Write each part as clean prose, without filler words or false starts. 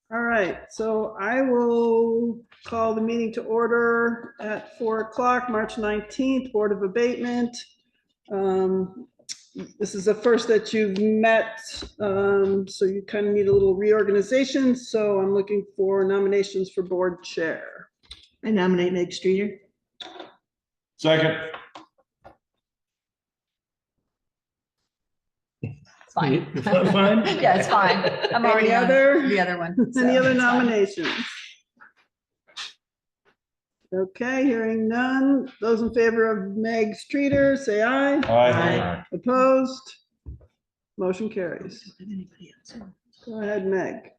All right, so I will call the meeting to order at 4 o'clock, March 19th, Board of Abatement. This is the first that you've met, so you kind of need a little reorganization. So I'm looking for nominations for board chair. I nominate Meg Streeter. Second. It's fine. It's not fine? Yeah, it's fine. I'm already on the other one. so Any other it's fine. nominations? Okay, hearing none. Those in favor of Meg Streeter, say aye. Aye. Opposed? Motion carries. Go ahead, Meg.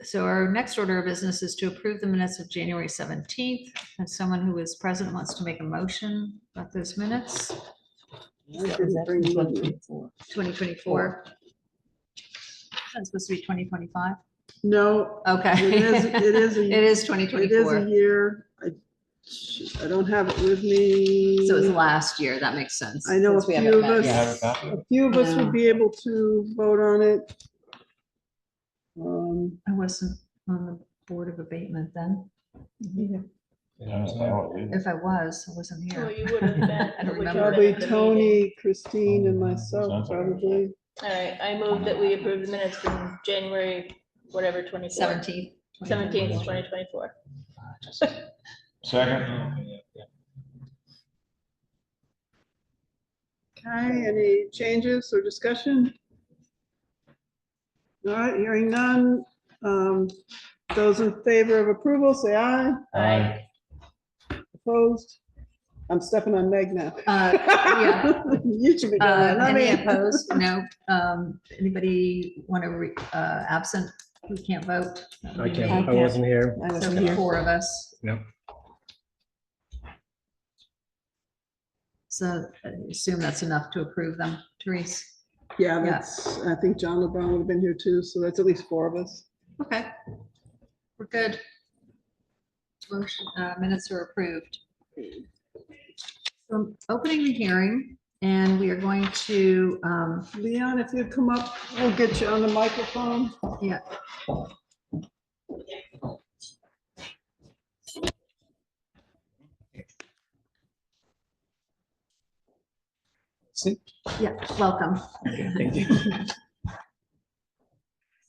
So our next order of business is to approve the minutes of January 17th. And someone who is present wants to make a motion about those minutes, I didn't bring them with me. 2024. That's supposed to be 2025. No, Okay. It is- it is a- It is it is 2024. a year. I don't have it with me. So it was last year. That makes sense. I know a since we few haven't of met us, yet. a few of us would be able to vote on it. I wasn't on the Board of Abatement then. If I was, I wasn't Well, here. you would have been. I don't we remember. could've Probably been at the meeting. Tony, Christine, and myself, Sounds like it. probably. All right, I move that we approve the minutes from January, whatever, 24th. 17th. 17th, 2024. Second. Okay, any changes or discussion? All right, hearing none. Those in favor of approval, say aye. Aye. Opposed? I'm stepping on Meg now. Yeah. You should be doing that, not Any me. opposed? No. Anybody want to, absent? We can't vote. I can't, I wasn't here. I So wasn't the here. 4 of us. Yep. So I assume that's enough to approve them, Therese? Yeah, that's, I think John LeBron would have been here too, so that's at least 4 of us. Okay. We're good. Motion, minutes are approved. So I'm opening the hearing and we are going to, Leon, if you'd come up, we'll get you on the microphone. yeah. Yeah, welcome. Thank you.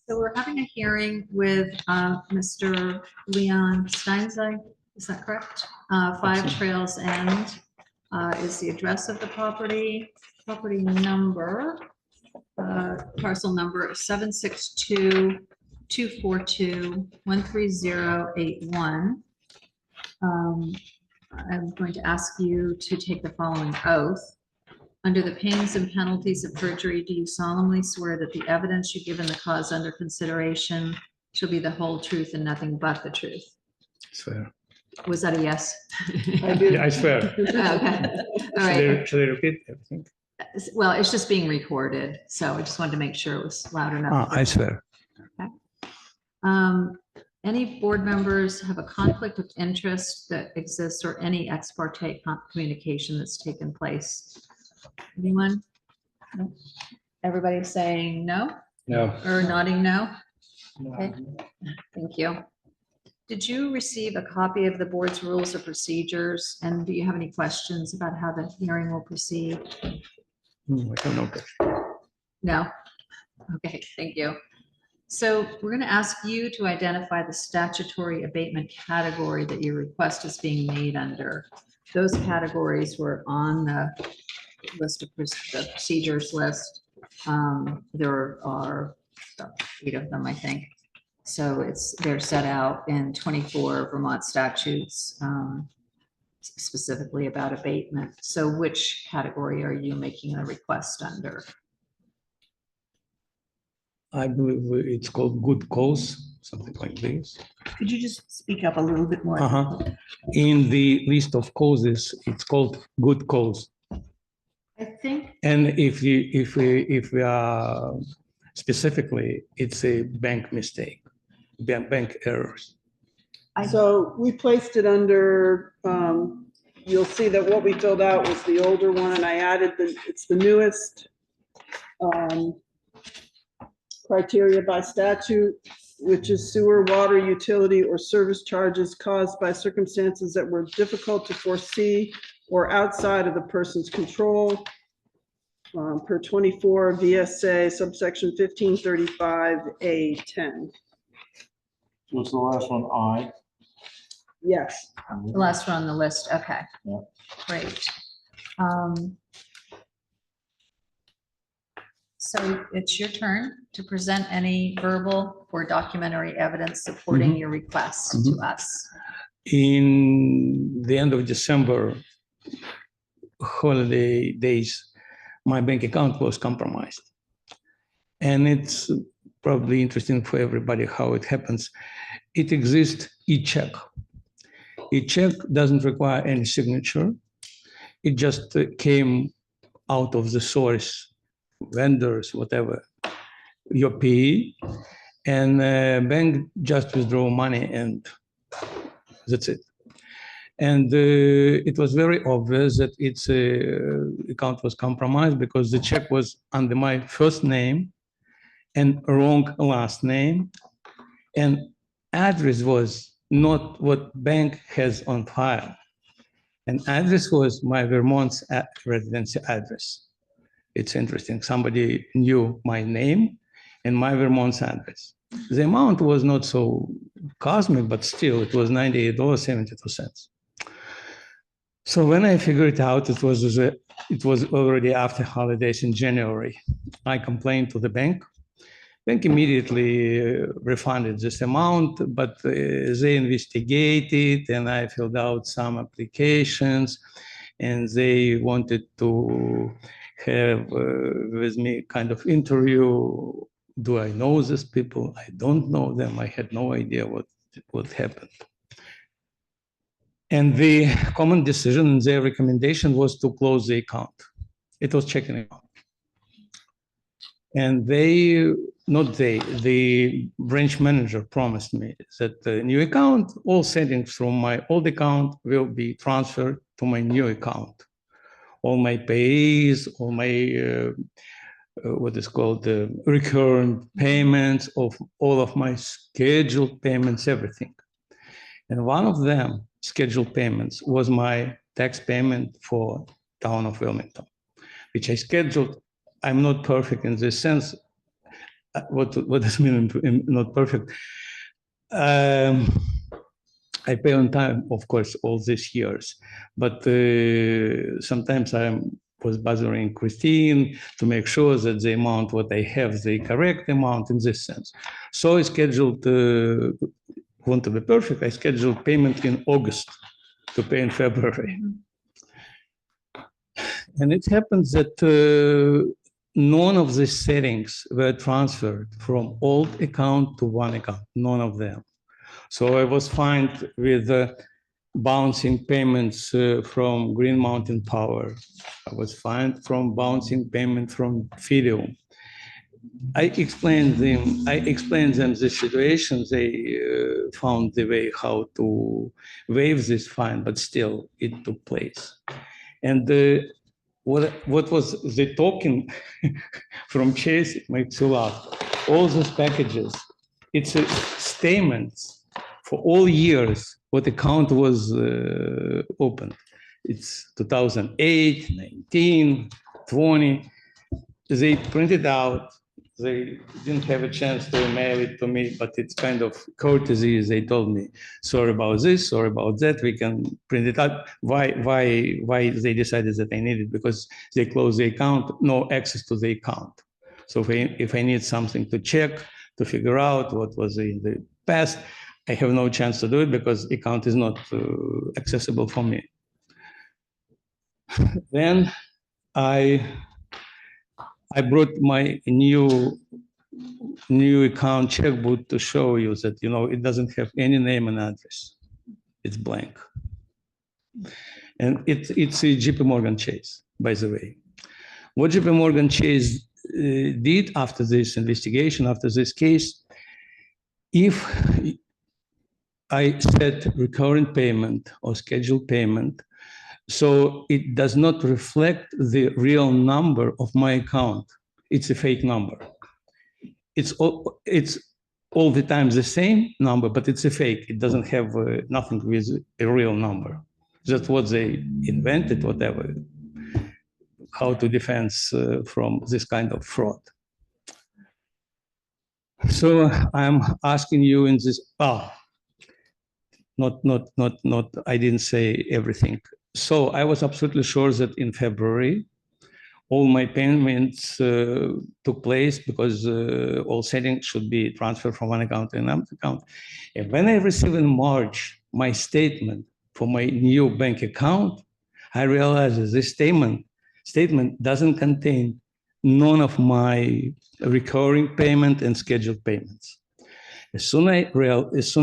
So we're having a hearing with Mr. Leon Steinzeit, is that correct? 5 Trails End is the address of the property. Property number, parcel number 762-242-13081. I'm going to ask you to take the following oath. Under the pains and penalties of perjury, do you solemnly swear that the evidence you give in the cause under consideration shall be the whole truth and nothing but the truth? Swear. Was that a yes? I did. Yeah, I swear. Okay, all right. Should I repeat everything? Well, it's just being recorded, so I just wanted to make sure it was loud enough. I swear. Any board members have a conflict of interest that exists or any ex parte communication that's taken place? Anyone? No? Everybody saying no No. or nodding no? Okay, thank you. Did you receive a copy of the board's rules of procedures? And do you have any questions about how the hearing will proceed? I don't know. No? Okay, thank you. So we're going to ask you to identify the statutory abatement category that your request is being made under. Those categories were on the list of the procedures list. There are 8 of them, I think. So they're set out in 24 Vermont statutes, specifically about abatement. So which category are you making a request under? I believe it's called good cause, something like this. Could you just speak up a little bit more? In the list of causes, it's called good cause. I think, And if we are specifically, it's a bank mistake, bank errors. So we placed it under, you'll see that what we filled out was the older one and I added it's the newest criteria by statute. which is sewer, water, utility, or service charges caused by circumstances that were difficult to foresee or outside of the person's control, per 24 VSA subsection 1535A10. Was the last one I? Yes. The last one on the list, okay. Yeah. Great. So it's your turn to present any verbal or documentary evidence supporting your request to us. In the end of December, holiday days, my bank account was compromised. And it's probably interesting for everybody how it happens. It exists e-check. E-check doesn't require any signature. It just came out of the source, vendors, whatever, your PE, and bank just withdraw money and that's it. And it was very obvious that its account was compromised because the check was under my first name and wrong last name, and address was not what bank has on file. And address was my Vermont residency address. It's interesting. Somebody knew my name and my Vermont address. The amount was not so cosmic, but still it was $98.72. So when I figured it out, it was already after holidays in January. I complained to the bank. Bank immediately refunded this amount, but they investigated and I filled out some applications and they wanted to have with me kind of interview. Do I know these people? I don't know them. I had no idea what happened. And the common decision, their recommendation was to close the account. It was checking account. And the branch manager promised me that the new account, all settings from my old account will be transferred to my new account. All my pays, all my, what is called the recurrent payments of all of my scheduled payments, everything. And one of them, scheduled payments, was my tax payment for town of Wilmington, which I scheduled. I'm not perfect in this sense. What does mean not perfect? I pay on time, of course, all these years, but sometimes I was bothering Christine to make sure that the amount what I have, the correct amount in this sense. So I scheduled, want to be perfect, I scheduled payment in August to pay in February. And it happens that none of the settings were transferred from old account to one account, none of them. So I was fined with bouncing payments from Green Mountain Power. I was fined from bouncing payment from Fidium. I explained them the situation. They found the way how to waive this fine, but still it took place. And what was the token from Chase? It makes you laugh. All those packages, it's a statements for all years what account was opened. It's 2008, 19, 20. They printed out. They didn't have a chance to email it to me, but it's kind of courtesy. They told me, sorry about this, sorry about that. We can print it out. Why they decided that I need it? Because they closed the account, no access to the account. So if I need something to check, to figure out what was in the past, I have no chance to do it because the account is not accessible for me. Then I brought my new account checkbook to show you that, you know, it doesn't have any name and address. It's blank. And it's a JP Morgan Chase, by the way. What JP Morgan Chase did after this investigation, after this case, if I set recurrent payment or scheduled payment, so it does not reflect the real number of my account. It's a fake number. It's all the time the same number, but it's a fake. It doesn't have nothing with a real number. That's what they invented, whatever, how to defend from this kind of fraud. So I'm asking you in this, I didn't say everything. So I was absolutely sure that in February, all my payments took place because all settings should be transferred from one account to another account. And when I received in March my statement for my new bank account, I realized that this statement doesn't contain none of my recurring payment and scheduled payments. As soon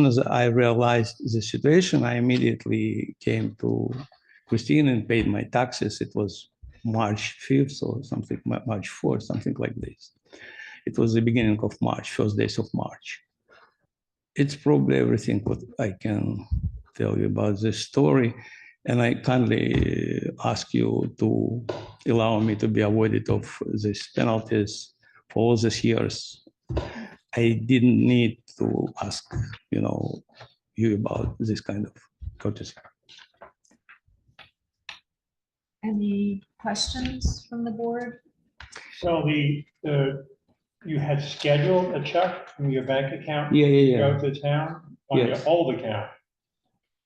as I realized the situation, I immediately came to Christine and paid my taxes. It was March 5th or something, March 4th, something like this. It was the beginning of March, first days of March. It's probably everything what I can tell you about this story. And I kindly ask you to allow me to be avoided of these penalties for all these years. I didn't need to ask, you about this kind of courtesy. Any questions from the board? So you had scheduled a check from your bank account? Yeah. Go to town on your Yes. old account?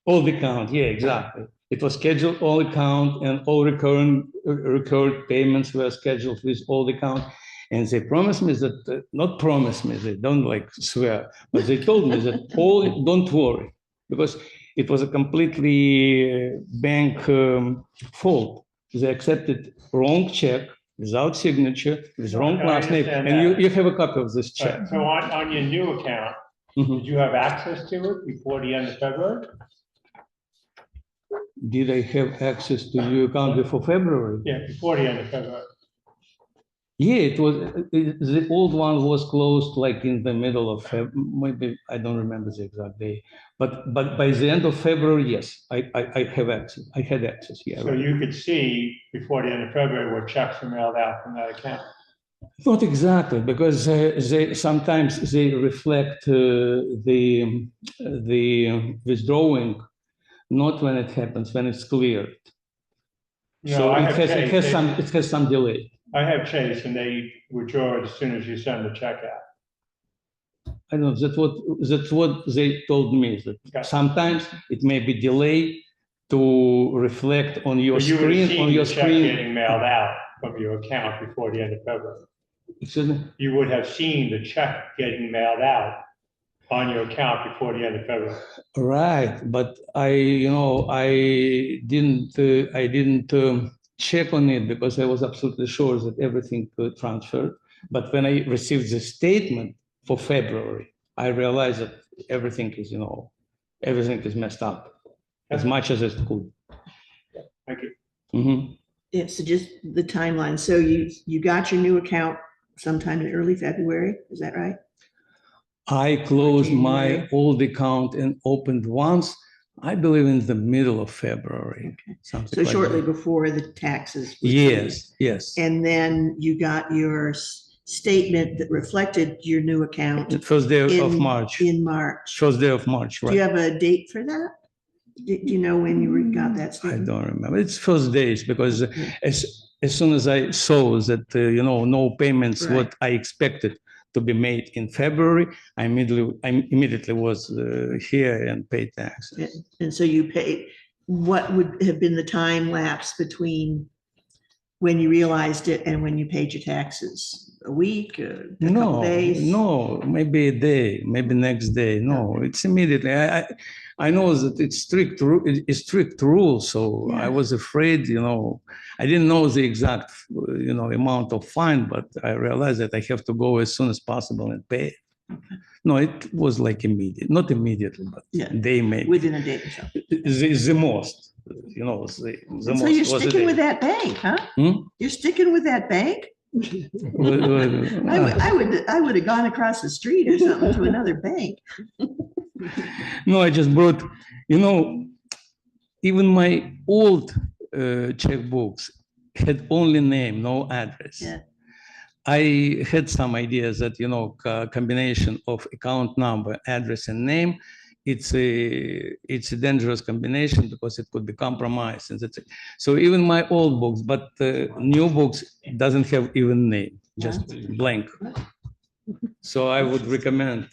Old account, yeah, exactly. It was scheduled old account and all recurring payments were scheduled with old account. And they promised me that, not promised me, they don't like swear, but they told me that don't worry, because it was a completely bank fault. They accepted wrong check without signature, with wrong I last name, understand and that. you have a copy of this check. Right, so on your new account, Mhm. did you have access to it before the end of February? Did I have access to your account before February? Yeah, before the end of February. Yeah, it was, the old one was closed like in the middle of maybe, I don't remember the exact day. But by the end of February, yes, I have access. I had access, yeah. So Right. you could see before the end of February what checks were mailed out from that account. Not exactly, because sometimes they reflect the withdrawing, not when it happens, when it's cleared. No, So I it have Chase. it has some delay. I have Chase and they withdraw it as soon as you send the check out. I don't know, that's what they told me, Okay. that sometimes it may be delayed to reflect on your But you would have screen, on seen your the check screen. getting mailed out from your account before the end of February. Excuse me? You would have seen the check getting mailed out on your account before the end of February. Right, but I didn't check on it because I was absolutely sure that everything transferred. But when I received the statement for February, I realized that everything is messed up as much as it could. Thank you. Mhm. Yeah, so just the timeline. So you got your new account sometime in early February, is that right? I closed my January. old account and opened once, I believe in the middle of February. Okay. Something So like shortly that. before the taxes. were due. Yes. And then you got your statement that reflected your new account The first day of in March. in March. First day of March, Do you right? have a date for that? Do you know when you got that I statement? don't remember. It's first days because Yeah. as soon as I saw that no payments Right. what I expected to be made in February, I immediately was here and paid taxes. And so you paid, what would have been the time lapse between when you realized it and when you paid your taxes? A week, a couple days? No, maybe a day, maybe next day. No, Okay. it's immediately. I know that it's strict rule, so Yeah. I was afraid. I didn't know the exact amount of fine, but I realized that I have to go as soon as possible and pay it. No, it was like immediate, not immediately, but Yeah. they maybe Within a day or so. the most. The And most so you're was a sticking day. with that bank, huh? Hmm? You're sticking with that bank? I would have gone across the street or something to another bank. No, I just brought, even my old checkbooks had only name, no address. Yeah. I had some ideas that, combination of account number, address, and name, it's a dangerous combination because it could be compromised. And that's it. So even my old books, but new books doesn't have even name, just blank. So I would recommend,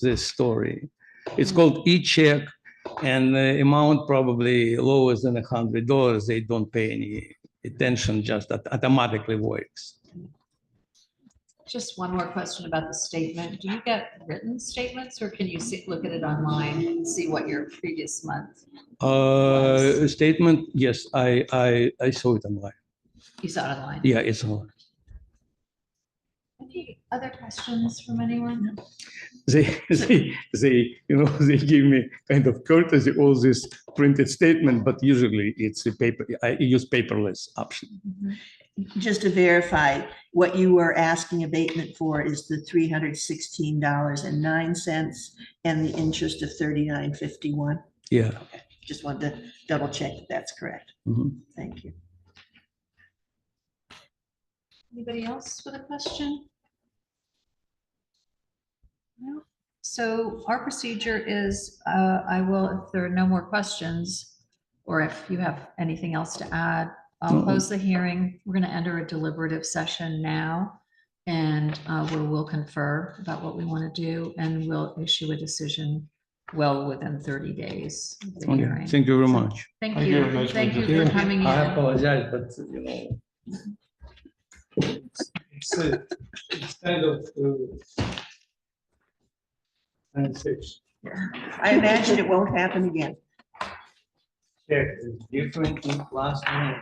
this story. It's called e-check, and the amount probably lower than $100. They don't pay any attention, just that automatically works. Just one more question about the statement. Do you get written statements or can you look at it online and see what your previous month? Statement, yes, I saw it online. You saw it online? Yeah, it's online. Any other questions from anyone? They gave me kind of courtesy all this printed statement, but usually it's a paper. I use paperless option. Just to verify, what you were asking abatement for is the $316.09 and the interest of $39.51. Yeah. Just wanted to double check that that's correct. Mhm. Thank you. Anybody else with a question? No. So our procedure is, if there are no more questions, or if you have anything else to add, I'll close the hearing. We're going to enter a deliberative session now, and where we'll confer about what we want to do, and we'll issue a decision well within 30 days of the Okay. hearing. Thank you very much. Thank Thank you. you. Nice Thank you meeting for coming I in. apologize, but it's kind of unsafe. I imagine it won't happen again. Check, different last name,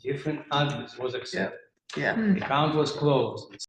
different address was accepted. Yeah. Hmm. Account was closed.